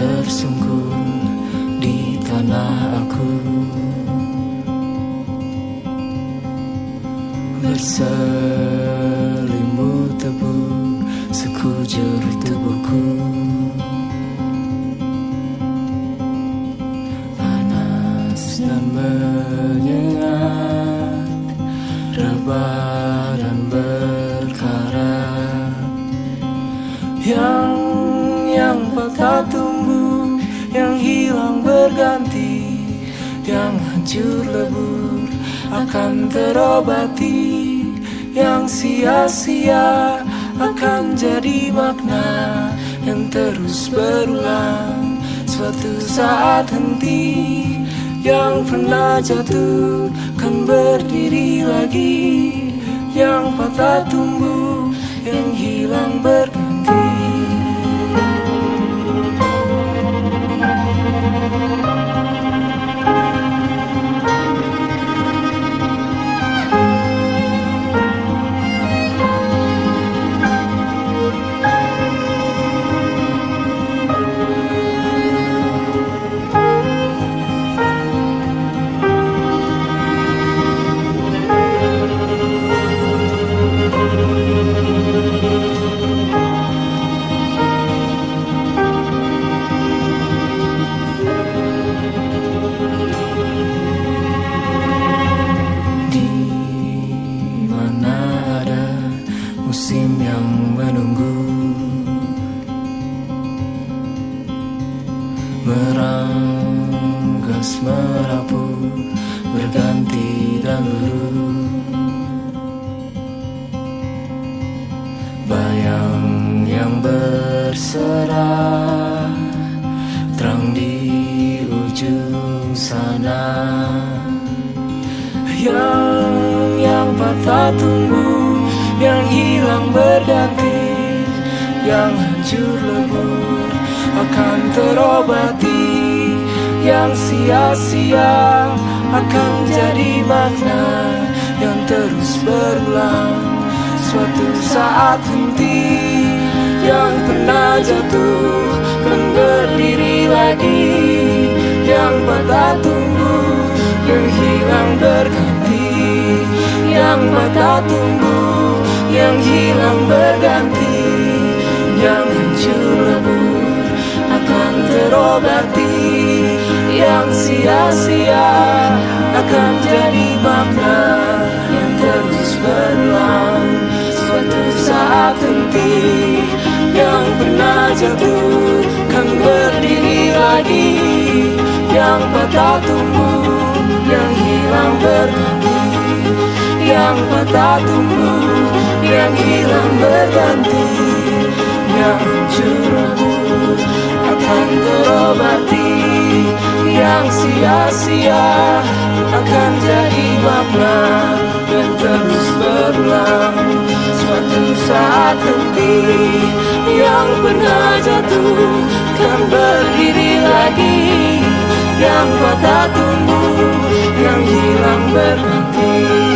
Tersungkur di tanah aku, berselimut tebu sekujur tubuhku. Panas dan menyengat, rebah dan berkarat, yang patah tumbuh, yang hilang berganti, yang hancur lebur akan terobati, yang sia-sia akan jadi makna yang terus berulang. Suatu saat henti, yang pernah jatuh kan berdiri lagi, yang patah tumbuh, yang hilang berganti. Musim yang menunggu, meranggas merapu, berganti dan luluh. Bayang yang berserah, terang di ujung sana, yang patah tumbuh, yang hilang berganti, yang hancur lebur akan terobati, yang sia-sia akan jadi makna yang terus berulang. Suatu saat henti, yang pernah jatuh kan berdiri lagi, yang patah tumbuh, yang hilang berganti, yang patah tumbuh, yang hilang berganti, yang hancur lebur akan terobati, yang sia-sia akan jadi makna yang terus berulang. Suatu saat henti, yang pernah jatuh kan berdiri lagi, yang patah tumbuh, yang hilang berganti, yang patah tumbuh, yang hilang berganti, yang hancur lebur akan terobati, yang sia-sia akan jadi makna yang terus berulang. Suatu saat henti, yang pernah jatuh kan berdiri lagi, yang patah tumbuh, yang hilang berganti.